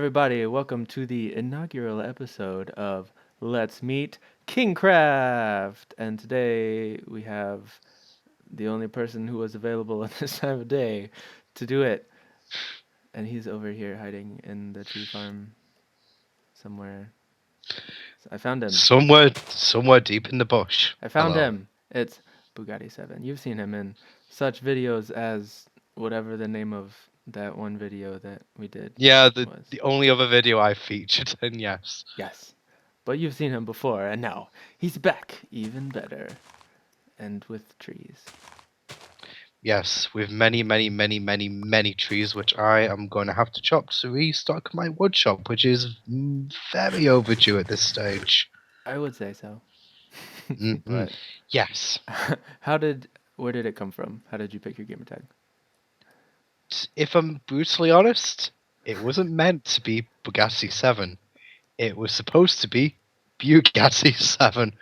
everybody. Welcome to the inaugural episode of Let's Meet KingKraft. And today we have the only person who was available at this time of day to do it. And he's over here hiding in the tree farm somewhere. I found him. Somewhere deep in the bush. I found Hello. him. It's Buggati7. You've seen him in such videos as whatever the name of that one video that we did Yeah, the was. the only other video I featured in, yes. Yes. But you've seen him before, and now he's back, even better. And with trees. Yes, with many trees, which I am going to have to chop to restock my wood shop, which is very overdue at this stage. I would say so. Mm-mm. But Yes. where did it come from? How did you pick your gamer tag? If I'm brutally honest, it wasn't meant to be Buggati7. It was supposed to be Buggati7.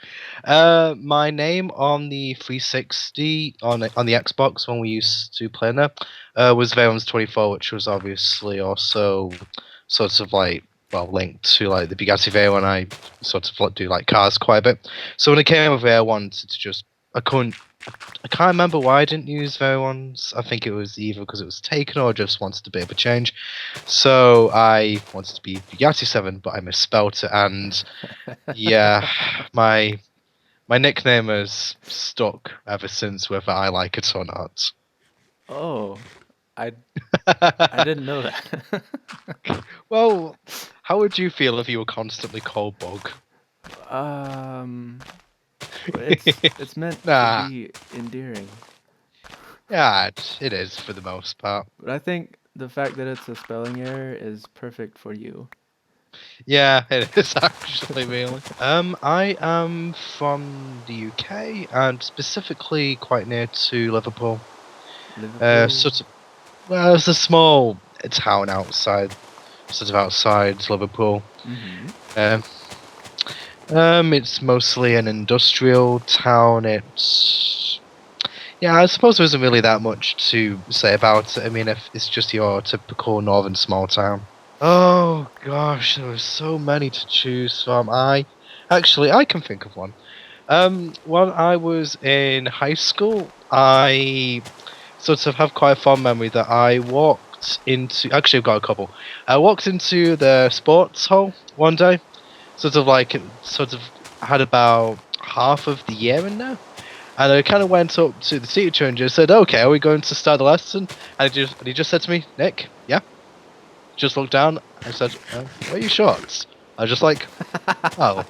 My name on the 360 on the Xbox when we used to play there was Veilance24, which was obviously also sort of like linked to like the Bugatti Veyron. I sort of do like cars quite a bit. So when it came over here, I wanted to just I can't remember why I didn't use Veyrons. I think it was either because it was taken or just wanted a bit of a change. So I wanted to be Buggati7, but I misspelt it, and yeah, my nickname has stuck ever since, whether I like it or not. Oh, I I didn't know that. Well, how would you feel if you were constantly called Bug? um, it's meant to Nah, be endearing. yeah, it is for the most part. But I think the fact that it's a spelling error is perfect for you. Yeah, it is actually really. I am from the UK and specifically quite near to Liverpool. Liverpool. Sort of, well, it's a small town outside Liverpool. Mm-hmm. Um, it's mostly an industrial town. Yeah, I suppose there isn't really that much to say about it. I mean, if it's just your typical northern small town. Oh gosh, there were so many to choose from. I can think of one. When I was in high school, I sort of have quite a fond memory that I walked into. Actually, I've got a couple. I walked into the sports hall one day, sort of had about half of the year in there, and I kind of went up to the teacher and just said, "Okay, are we going to start the lesson?" And he just said to me, "Nick, yeah." Just looked down. I said, "Where are your shorts?" I was just like, "Oh,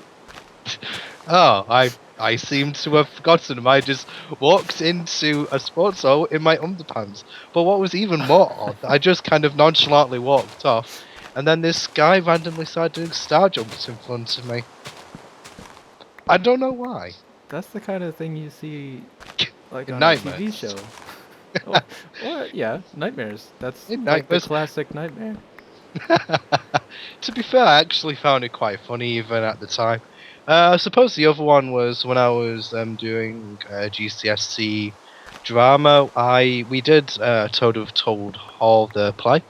oh, I seem to have forgotten him. I just walked into a sports hall in my underpants." But what was even more odd, I just kind of nonchalantly walked off, and then this guy randomly started doing star jumps in front of me. I don't know why. That's the kind of thing you see like In on a TV nightmares. show. Or yeah, nightmares. That's In like the nightmares. classic nightmare. To be fair, I actually found it quite funny even at the time. I suppose the other one was when I was doing GCSE drama. We did Toad of Told Hall the play,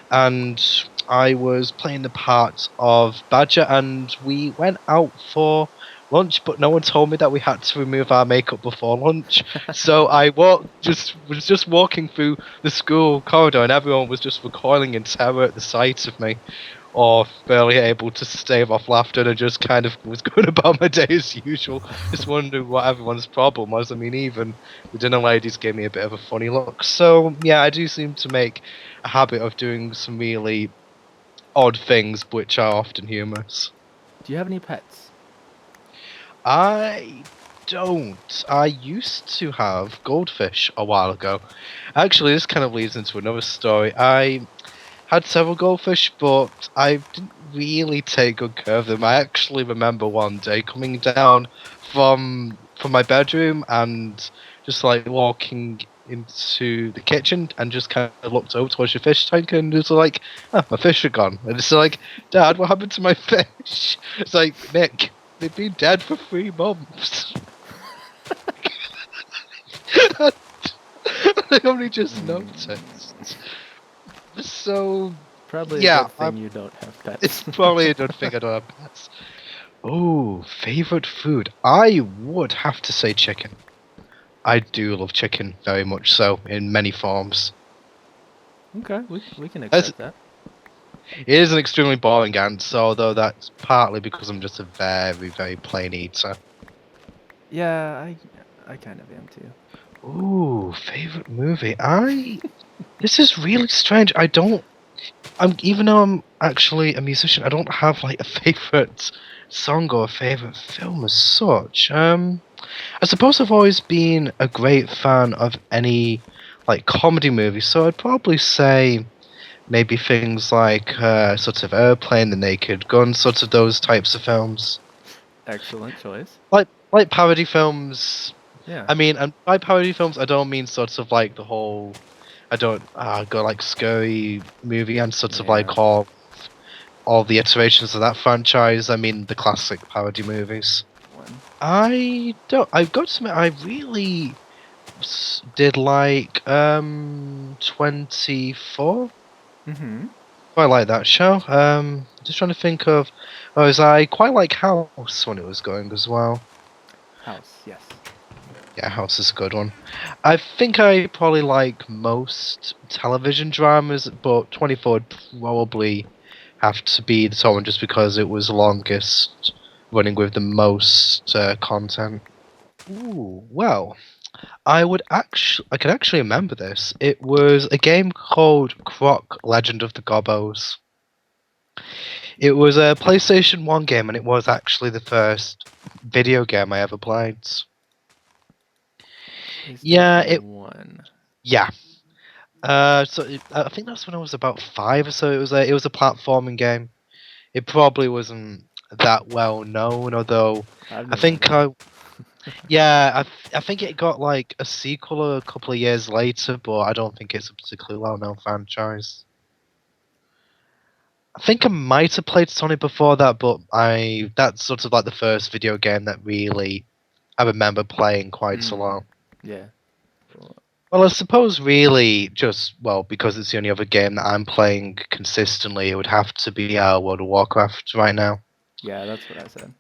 and I was playing the part of Badger, and we went out for lunch, but no one told me that we had to remove our makeup before lunch. So I was just walking through the school corridor, and everyone was just recoiling in terror at the sight of me, or barely able to stave off laughter, and I just kind of was going about my day as usual, just wondering what everyone's problem was. I mean, even the dinner ladies gave me a bit of a funny look. So yeah, I do seem to make a habit of doing some really odd things, which are often humorous. Do you have any pets? I don't. I used to have goldfish a while ago. Actually, this kind of leads into another story. I had several goldfish, but I didn't really take good care of them. I actually remember one day coming down from my bedroom and just like walking into the kitchen and just kind of looked over towards the fish tank and was like, "Oh, my fish are gone." And it's like, "Dad, what happened to my fish?" It's like, "Nick, they've been dead for 3 months." I only just Hmm. noticed. So Probably a Yeah, good thing you don't have it's pets. probably a good thing I don't have pets. Oh, favorite food. I would have to say chicken. I do love chicken very much so, in many forms. Okay, we can As, accept that. it is an extremely boring answer, although that's partly because I'm just a very, very plain eater. Yeah, I kind of am too. Ooh, favorite movie. This is really strange. I don't. I'm even though I'm actually a musician, I don't have like a favorite song or a favorite film as such. I suppose I've always been a great fan of any like comedy movies, so I'd probably say maybe things like sort of Airplane, The Naked Gun, sort of those types of films. Excellent choice. Like parody films. Yeah. I mean, and by parody films, I don't mean sort of like the whole. I don't go like scary movie and sort of Yeah. like all the iterations of that franchise. I mean the classic parody movies. One. I don't. I've got to admit, I really did like 24. Mm-hmm. Quite like that show. Just trying to think of. Oh, was I quite like House when it was going as well. House. Yes. Yeah, House is a good one. I think I probably like most television dramas, but 24 would probably have to be the top one just because it was the longest running with the most content. Ooh, well, I can actually remember this. It was a game called Croc Legend of the Gobbos. It was a PlayStation 1 game, and it was actually the first video game I ever played. Yeah, PlayStation it 1. yeah. I think that's when I was about 5 or so. It was a platforming game. It probably wasn't that well known, although I've I never heard think of it. I think it got like a sequel a couple of years later, but I don't think it's a particularly well known franchise. I think I might have played Sonic before that, but I that's sort of like the first video game that really I remember playing quite so Mm. long. Yeah. Well, Well, I suppose really just well because it's the only other game that I'm playing consistently, it would have to be World of Warcraft right now. yeah, that's what I said.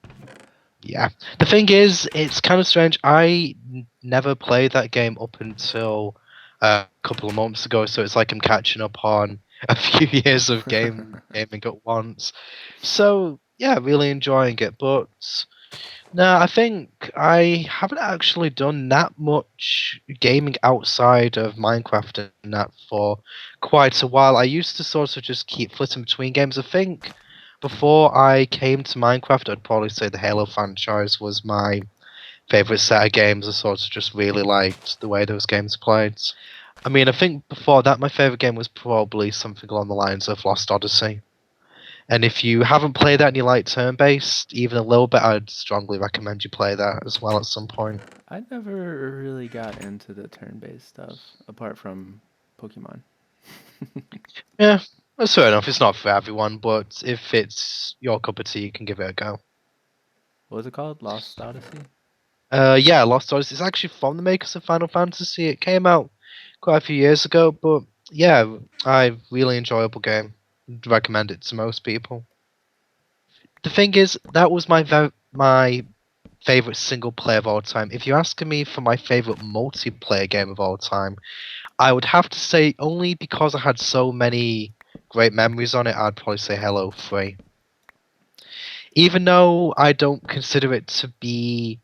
Yeah. The thing is, it's kind of strange. I never played that game up until a couple of months ago, so it's like I'm catching up on a few years of gaming at once. So yeah, really enjoying it. But no, I think I haven't actually done that much gaming outside of Minecraft and that for quite a while. I used to sort of just keep flitting between games. I think before I came to Minecraft, I'd probably say the Halo franchise was my favorite set of games. I sort of just really liked the way those games played. I mean, I think before that, my favorite game was probably something along the lines of Lost Odyssey. And if you haven't played that and you like turn-based, even a little bit, I'd strongly recommend you play that as well at some point. I never really got into the turn-based stuff apart from Pokemon. Yeah, that's fair enough. It's not for everyone, but if it's your cup of tea, you can give it a go. What was it called? Lost Odyssey? Yeah, Lost Odyssey is actually from the makers of Final Fantasy. It came out quite a few years ago, but yeah, I really enjoyable game. Recommend it to most people. The thing is, that was my favorite single player of all time. If you're asking me for my favorite multiplayer game of all time, I would have to say only because I had so many great memories on it. I'd probably say Halo 3. Even though I don't consider it to be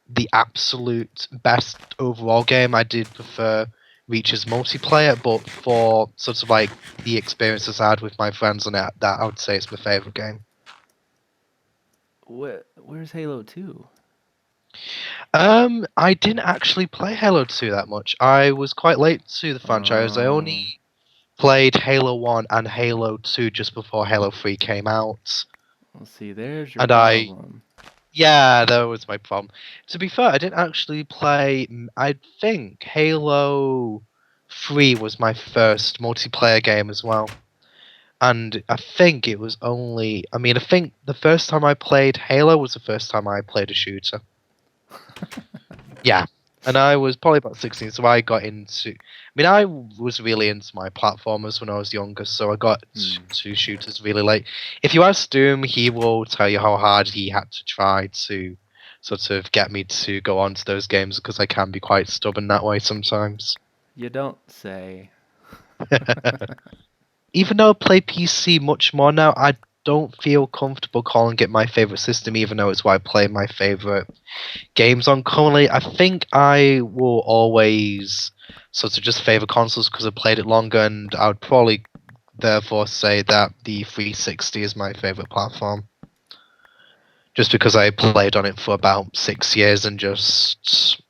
the absolute best overall game, I did prefer Reach's multiplayer, but for sort of like the experiences I had with my friends on it, that I would say it's my favorite game. Where's Halo 2? I didn't actually play Halo 2 that much. I was quite late to the franchise. I only Um, played Halo 1 and Halo 2 just before Halo 3 came out. let's see, there's your And I problem. Yeah, that was my problem. To be fair, I didn't actually play. I think Halo 3 was my first multiplayer game as well. And I think it was only. I mean, I think the first time I played Halo was the first time I played a shooter. Yeah. and I was probably about 16, so I got into. I mean, I was really into my platformers when I was younger, so I got Hmm. to shooters really late. If you ask Doom, he will tell you how hard he had to try to sort of get me to go on to those games because I can be quite stubborn that way sometimes. You don't say. Even though I play PC much more now, I don't feel comfortable calling it my favorite system, even though it's why I play my favorite games on currently. I think I will always sort of just favor consoles because I played it longer, and I would probably therefore say that the 360 is my favorite platform. Just because I played on it for about 6 years and just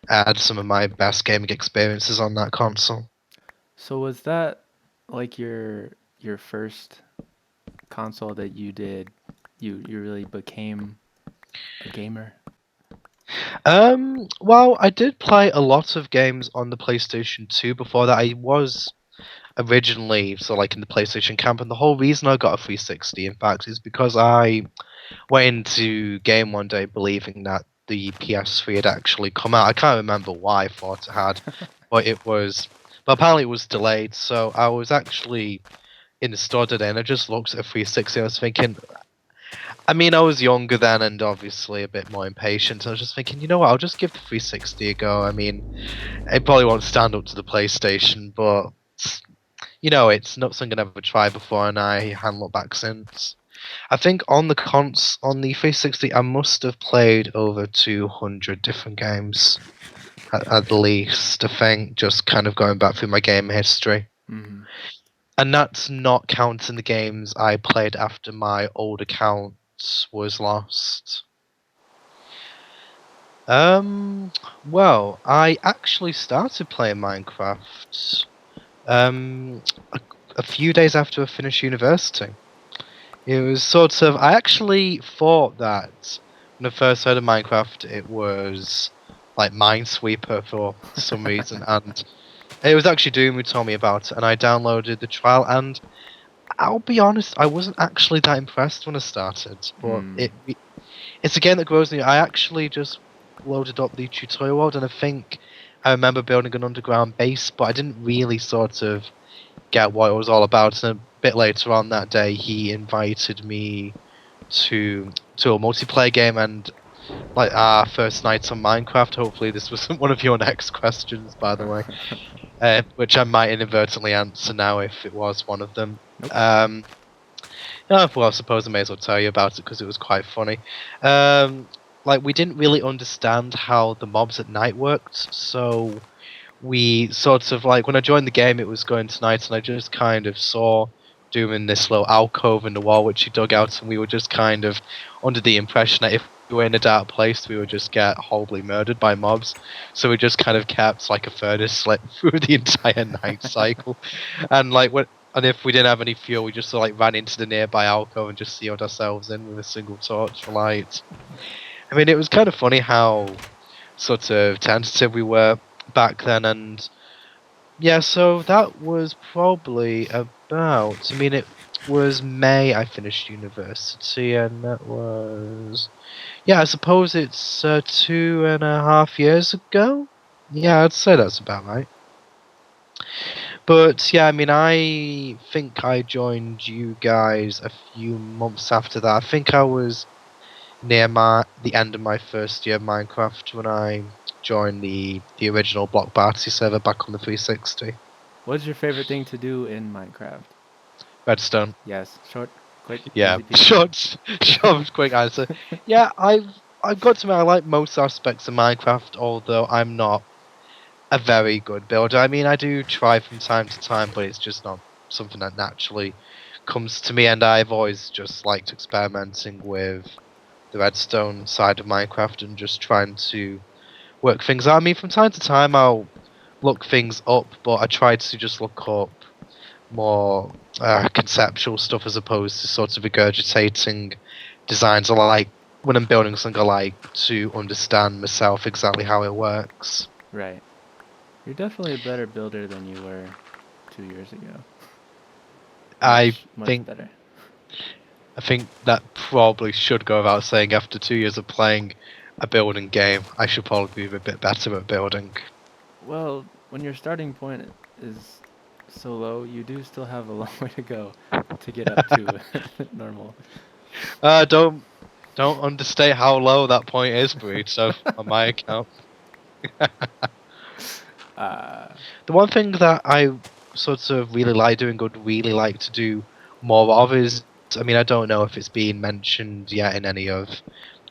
had some of my best gaming experiences on that console. So was that like your first console that you did? You really became a gamer? Well, I did play a lot of games on the PlayStation 2 before that. I was originally so like in the PlayStation camp, and the whole reason I got a 360, in fact, is because I went into game one day believing that the PS3 had actually come out. I can't remember why I thought it had, but it was. But apparently it was delayed, so I was actually in the store today, and I just looked at a 360. And I was thinking, I mean, I was younger then, and obviously a bit more impatient. I was just thinking, you know what? I'll just give the 360 a go. I mean, it probably won't stand up to the PlayStation, but you know, it's not something I've ever tried before, and I haven't looked back since. I think on the 360, I must have played over 200 different games at least. I think just kind of going back through my game history, Hmm. and that's not counting the games I played after my old account was lost. Um, well, I actually started playing Minecraft a, a few days after I finished university. It was sort of. I actually thought that when I first heard of Minecraft, it was like Minesweeper for some reason, and it was actually Doom who told me about it, and I downloaded the trial, and I'll be honest, I wasn't actually that impressed when I started, but Hmm. it's a game that grows on you. I actually just loaded up the tutorial world, and I think I remember building an underground base, but I didn't really sort of get what it was all about. And a bit later on that day, he invited me to a multiplayer game, and like our first night on Minecraft. Hopefully, this wasn't one of your next questions, by the way, which I might inadvertently answer now if it was one of them. Nope. Um, yeah, well, I suppose I may as well tell you about it because it was quite funny. Um, like we didn't really understand how the mobs at night worked, so we sort of like when I joined the game, it was going to night, and I just kind of saw Doom in this little alcove in the wall which he dug out, and we were just kind of under the impression that if we were in a dark place, we would just get horribly murdered by mobs. So we just kind of kept like a furnace lit through the entire night cycle, and like when. And if we didn't have any fuel, we just sort of like ran into the nearby alcove and just sealed ourselves in with a single torch for light. I mean, it was kind of funny how sort of tentative we were back then, and yeah, so that was probably about. I mean, it was May I finished university, and that was. Yeah, I suppose it's 2.5 years ago. Yeah, I'd say that's about right. But yeah, I mean, I think I joined you guys a few months after that. I think I was near the end of my first year of Minecraft when I joined the original Buggati7 server back on the 360. What's your favorite thing to do in Minecraft? Redstone. Yes, short, quick, Yeah, easy peasy. short, quick answer. Yeah, I've got to admit I like most aspects of Minecraft, although I'm not a very good builder. I mean, I do try from time to time, but it's just not something that naturally comes to me, and I've always just liked experimenting with the redstone side of Minecraft and just trying to work things out. I mean, from time to time I'll look things up, but I try to just look up more conceptual stuff as opposed to sort of regurgitating designs. I like when I'm building something, I like to understand myself exactly how it works. Right. You're definitely a better builder than you were 2 years ago. I Much think better. I think that probably should go without saying after 2 years of playing a building game. I should probably be a bit better at building. Well, when your starting point is so low, you do still have a long way to go to get up to normal. Don't understate how low that point is, Burrito, on my account. Uh, The one thing that I sort of really like doing, would really like to do more of is, I mean, I don't know if it's been mentioned yet in any of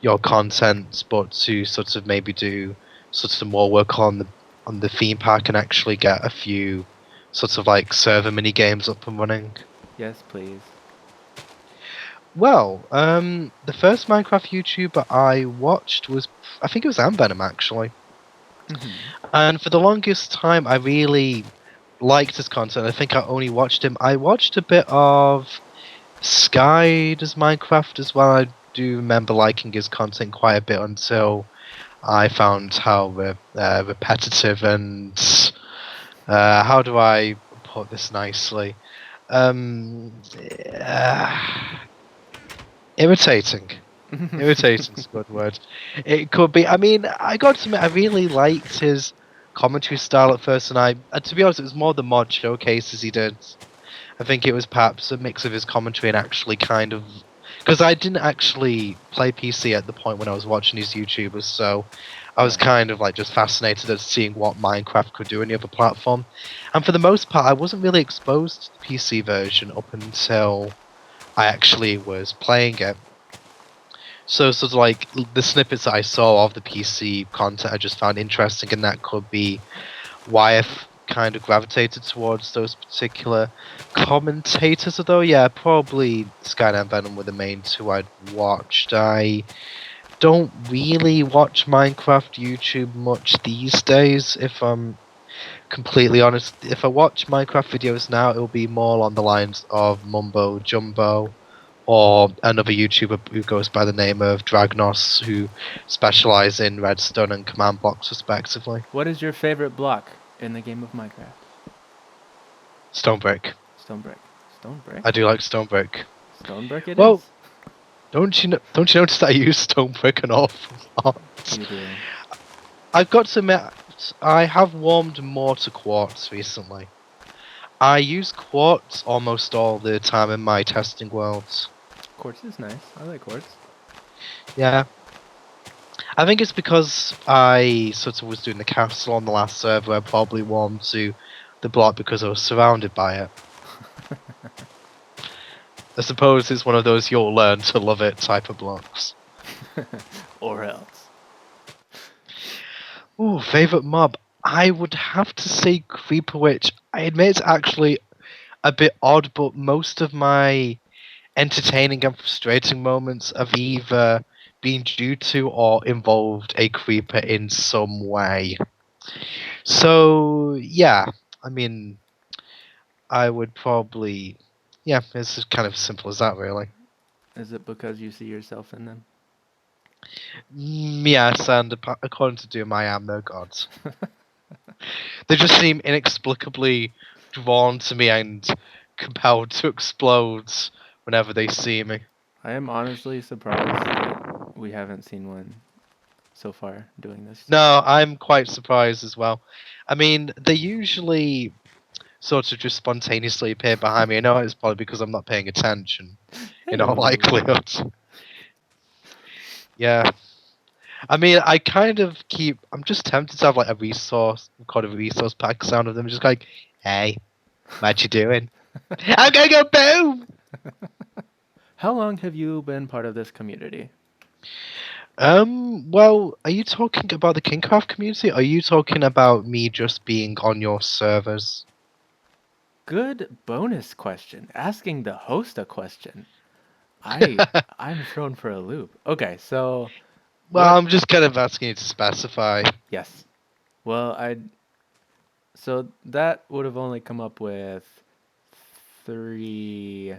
your content, but to sort of maybe do sort of more work on the theme park and actually get a few sort of like server mini games up and running. yes, please. Well, the first Minecraft YouTuber I watched was, I think it was Venom actually. Hmm. And for the longest time, I really liked his content. I think I only watched him. I watched a bit of Sky does Minecraft as well. I do remember liking his content quite a bit until I found how repetitive and how do I put this nicely? Um, uh, irritating. Irritating is a good word. It could be. I mean, I got to admit, I really liked his commentary style at first, and to be honest, it was more the mod showcases he did. I think it was perhaps a mix of his commentary and actually kind of, because I didn't actually play PC at the point when I was watching these YouTubers, so I was Right. kind of like just fascinated at seeing what Minecraft could do on the other platform. And for the most part, I wasn't really exposed to the PC version up until I actually was playing it. So sort of like the snippets that I saw of the PC content I just found interesting, and that could be why I've kind of gravitated towards those particular commentators. Although, yeah, probably Skynet and Venom were the main two I'd watched. I don't really watch Minecraft YouTube much these days, if I'm completely honest. If I watch Minecraft videos now, it'll be more on the lines of Mumbo Jumbo or another YouTuber who goes by the name of Dragnos, who specialise in redstone and command blocks respectively. What is your favorite block in the game of Minecraft? Stone brick. Stone brick. Stone brick? I do like stone brick. Stone brick it Well, is. don't you notice that I use stone brick an awful lot? You do. I've got to admit, I have warmed more to quartz recently. I use quartz almost all the time in my testing worlds. Quartz is nice. I like quartz. Yeah, I think it's because I sort of was doing the castle on the last server. I probably warmed to the block because I was surrounded by it. I suppose it's one of those you'll learn to love it type of blocks. Or else. Ooh, favorite mob. I would have to say Creeper Witch. I admit it's actually a bit odd, but most of my entertaining and frustrating moments have either been due to or involved a creeper in some way. So yeah, I mean, I would probably, yeah, it's just kind of simple as that, really. Is it because you see yourself in them? Yes, and according to Doom, I am their gods. They just seem inexplicably drawn to me and compelled to explode whenever they see me. I am honestly surprised that we haven't seen one so far doing this. No, I'm quite surprised as well. I mean, they usually sort of just spontaneously appear behind me. I know it's probably because I'm not paying attention, in all Heyo. likelihood. Yeah. I mean, I kind of keep. I'm just tempted to have like a resource, record a resource pack sound of them, just like, "Hey, what you doing? I'm gonna go boom." How long have you been part of this community? Well, are you talking about the KingKraft community? Or are you talking about me just being on your servers? Good bonus question. Asking the host a question. I'm thrown for a loop. Okay, so Well, what? I'm just kind of asking you to specify. Yes. Well, I so that would have only come up with 3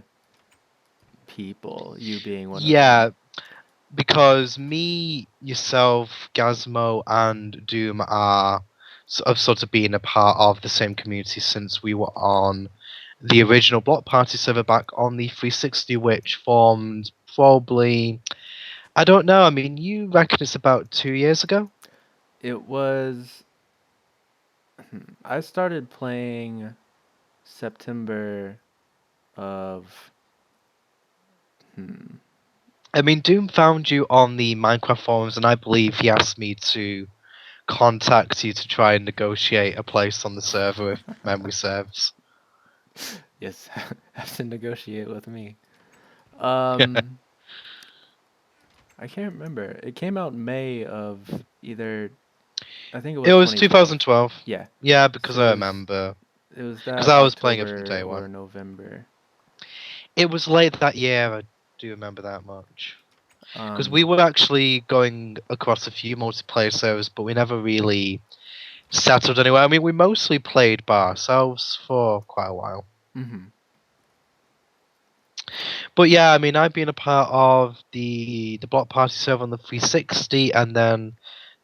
people, you being one of them. Yeah, because me, yourself, Gazmo, and Doom are have sort of been a part of the same community since we were on the original Block Party server back on the 360, which formed probably I don't know. I mean, you reckon it's about 2 years ago? It was. I started playing September of. Hmm, I mean, Doom found you on the Minecraft forums, and I believe he asked me to contact you to try and negotiate a place on the server if memory serves. yes, have to negotiate with me. Um, I can't remember. It came out May of either. I think it It was was 2012. 2012. Yeah. Yeah, because So I remember. it was Because that I was playing it from October day one. or November. It was late that year, I do remember that much. Because we Um, were actually going across a few multiplayer servers, but we never really settled anywhere. I mean, we mostly played by ourselves for quite a while. mhm. But yeah, I mean, I've been a part of the block party server on the 360, and then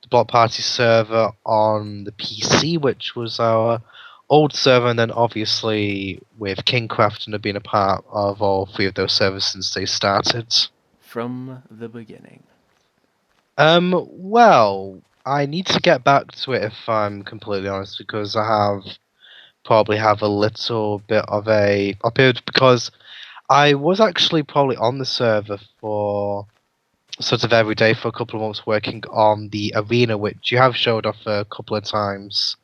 the block party server on the PC, which was our old server, and then obviously with KingKraft, and have been a part of all three of those servers since they started. From the beginning. Well, I need to get back to it if I'm completely honest, because I probably have a little bit of a period because I was actually probably on the server for sort of every day for a couple of months working on the arena, which you have showed off a couple of times.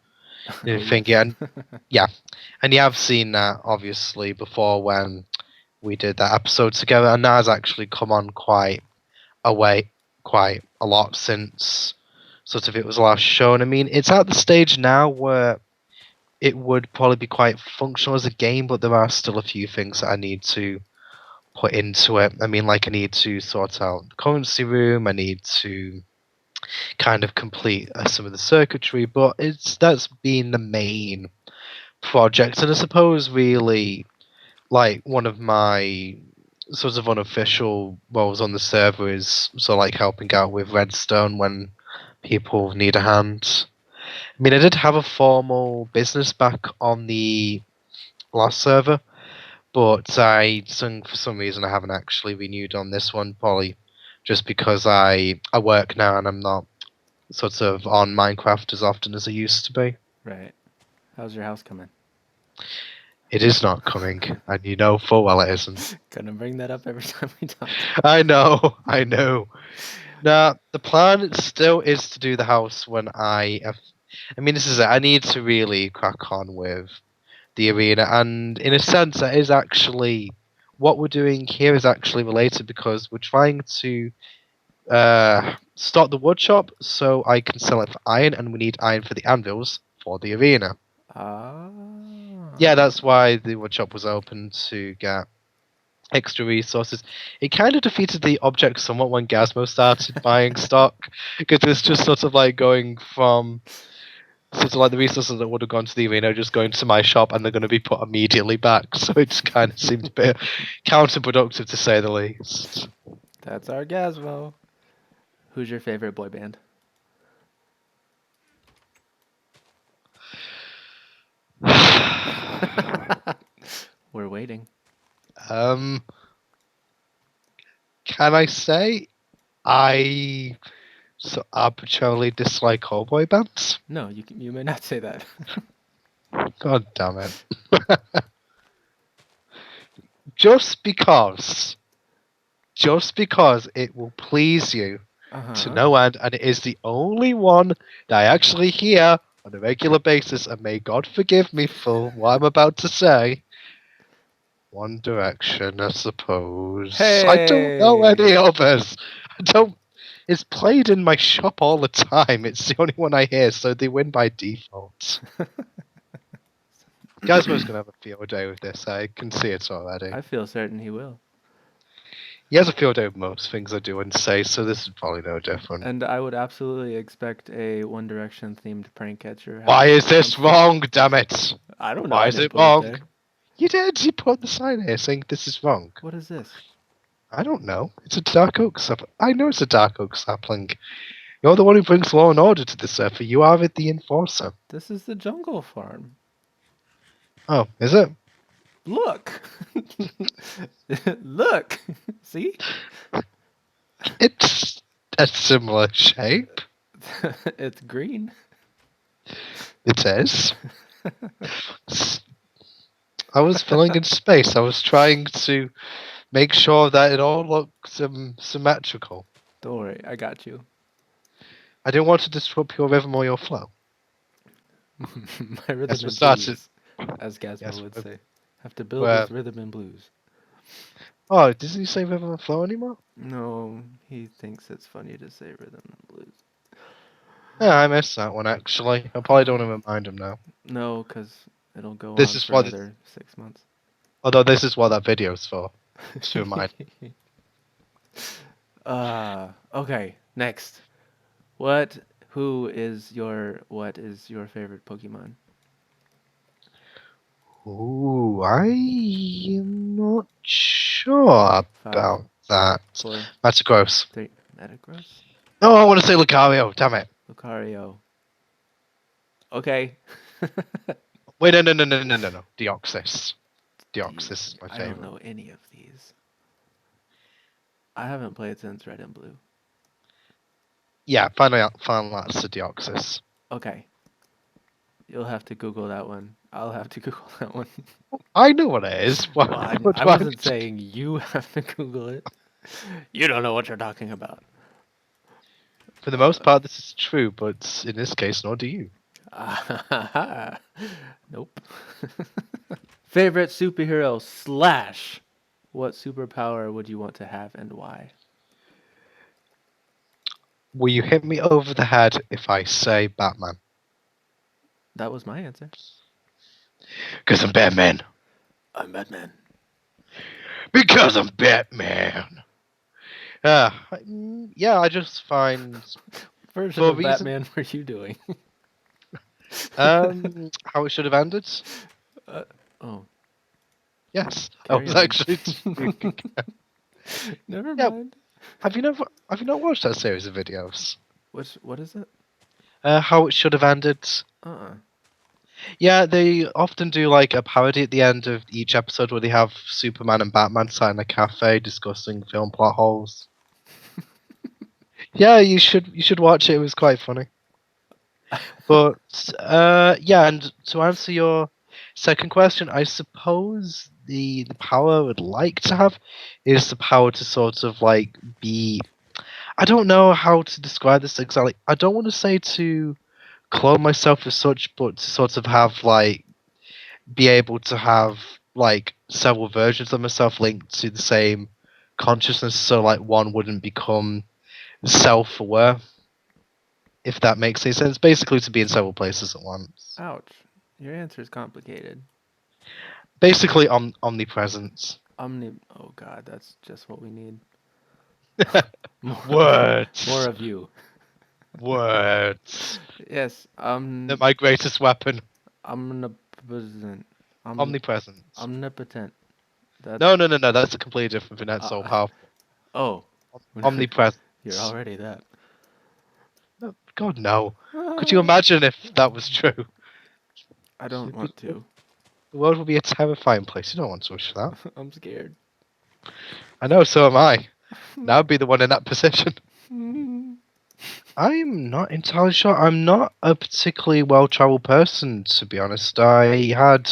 Oh, You think, yes. yeah, yeah, and you have seen that obviously before when we did that episode together, and that has actually come on away quite a lot since sort of it was last shown. I mean, it's at the stage now where it would probably be quite functional as a game, but there are still a few things that I need to put into it. I mean, like I need to sort out the currency room. I need to kind of complete some of the circuitry, but that's been the main project. And I suppose really like one of my sort of unofficial roles on the server is sort of like helping out with redstone when people need a hand. I mean, I did have a formal business back on the last server, but for some reason I haven't actually renewed on this one. Probably just because I work now and I'm not sort of on Minecraft as often as I used to be. Right. How's your house coming? It is not coming, and you know full well it isn't. Gonna bring that up every time we talk. I know, I know. Now the plan still is to do the house when I have. I mean, this is it. I need to really crack on with the arena, and in a sense, that is actually what we're doing here is actually related because we're trying to start the wood shop so I can sell it for iron, and we need iron for the anvils for the arena. Yeah, that's Ah. why the wood shop was open to get extra resources. It kind of defeated the object somewhat when Gazmo started buying stock because it's just sort of like going from sort of like the resources that would have gone to the arena just going to my shop and they're going to be put immediately back. So it just kind of seemed a bit counterproductive to say the least. That's our Gazmo. Who's your favorite boy band? We're waiting. um, can I say I so arbitrarily dislike all boy bands? No, you may not say that. God damn it. Just because, just because it will please you to Uh-huh. no end, and it is the only one that I actually hear on a regular basis, and may God forgive me for what I'm about to say. One Direction, I suppose. I don't know Hey. any others. I don't. It's played in my shop all the time. It's the only one I hear, so they win by default. Gazmo's gonna have a field day with this. I can see it already. I feel certain he will. He has a field day with most things I do and say, so this is probably no different. And I would absolutely expect a One Direction themed prank at your Why house is at some this point. wrong, damn it? I don't know. Why I is didn't it put it wrong? there. You did. You put the sign here saying this is wrong. What is this? I don't know. It's a dark oak sapling. I know it's a dark oak sapling. You're the one who brings law and order to the surfer. You are the enforcer. This is the jungle farm. Oh, is it? Look. Look. See? It's a similar shape. It's green. It is. I was filling in space. I was trying to make sure that it all looked symmetrical. Don't worry, I got you. I didn't want to disrupt your rhythm or your flow. My Yes, rhythm we and started. blues, as Gazmo Yes, would say. Have to build we're. with rhythm and blues. Oh, doesn't he say rhythm and flow anymore? No, he thinks it's funny to say rhythm and blues. Yeah, I missed that one actually. I probably don't want to remind him now. No, because it'll go This on is for what. another 6 months. Although this is what that video's for. To remind. Okay, next. What is your favorite Pokemon? Ooh, I am not sure Five, about that. 4, That's gross. 3, Metagross? No, I want to say Lucario. Damn it. Lucario. Okay. Wait, no. Deoxys. Deoxys is my I don't favorite. know any of these. I haven't played since Red and Blue. Yeah, finally that's the Deoxys. Okay. You'll have to Google that one. I'll have to Google that one. I know what it is. Why, Well, what I do I wasn't need to- saying you have to Google it. You don't know what you're talking about. For the most Uh, part, this is true, but in this case, nor do you. nope. Favorite superhero slash what superpower would you want to have and why? Will you hit me over the head if I say Batman? That was my answer. Because I'm Batman. I'm Batman. Because I'm Batman. Yeah, yeah. I just find Version for a of reason Batman were you doing? how it should have ended. uh, oh, Yes, I carry was on. actually. Never Yeah, mind. have you not watched that series of videos? What is it? How it should have ended. Uh-uh. Yeah, they often do like a parody at the end of each episode where they have Superman and Batman sat in a cafe discussing film plot holes. Yeah, you should watch it. It was quite funny. But yeah, and to answer your second question, I suppose the power I would like to have is the power to sort of like be. I don't know how to describe this exactly. I don't want to say to clone myself as such, but to sort of have like be able to have like several versions of myself linked to the same consciousness, so like one wouldn't become self-aware, if that makes any sense. Basically, to be in several places at once. Ouch. Your answer is complicated. Basically, omnipresence. Oh god, that's just what we need. More, more Words, of you. words. Yes, They're my greatest weapon. omnipotent. Om, Omnipresence. omnipotent. That's No. That's a completely different thing. That's so uh, powerful. oh, you're Omnipresence. already that. No, God no. Could you imagine if that was true? I don't It'd be- want to. The world would be a terrifying place. You don't want to wish that. I'm scared. I know, so am I. Now I'd be the one in that position. I'm not entirely sure. I'm not a particularly well-traveled person, to be honest. I had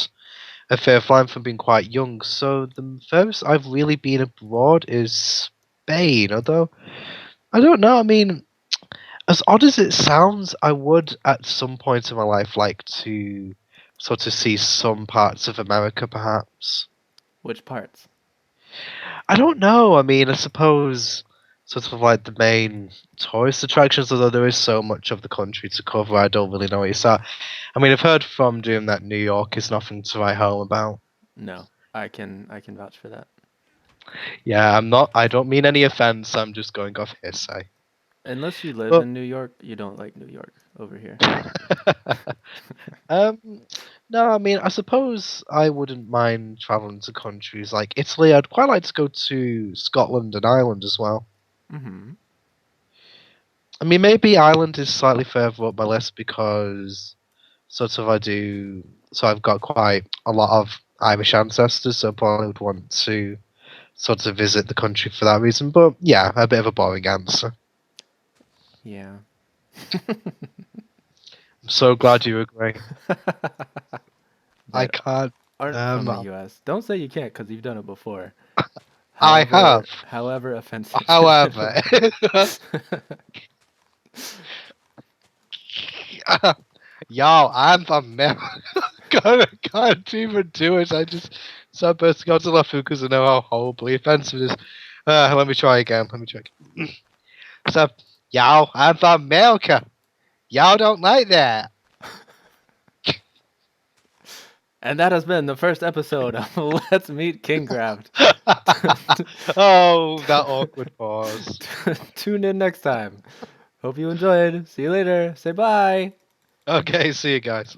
a fair flying from being quite young, so the furthest I've really been abroad is Spain. Although I don't know. I mean, as odd as it sounds, I would at some point in my life like to sort of see some parts of America, perhaps. Which parts? I don't know. I mean, I suppose sort of like the main tourist attractions, although there is so much of the country to cover, I don't really know where you start. I mean, I've heard from doing that New York is nothing to write home about. No, I can vouch for that. Yeah, I'm not. I don't mean any offense. I'm just going off hearsay. Unless you live But in New York, you don't like New York over here. um, no, I mean, I suppose I wouldn't mind traveling to countries like Italy. I'd quite like to go to Scotland and Ireland as well. Mm-hmm. I mean, maybe Ireland is slightly further up my list because sort of I do. So I've got quite a lot of Irish ancestors, so I probably would want to sort of visit the country for that reason. But yeah, a bit of a boring answer. Yeah. I'm so glad you agree. I That can't. aren't from the U.S. Don't say you can't because you've done it before. I have. However offensive. However, yo, I'm from America. Can't even do it. I just start bursting out laughing because I know how horribly offensive it is. Let me try again. Let me try again. So, yo, I'm from America. Y'all don't like that. And that has been the first episode of Let's Meet KingKraft. Oh, that awkward pause. Tune in next time. Hope you enjoyed. See you later. Say bye. Okay, see you guys.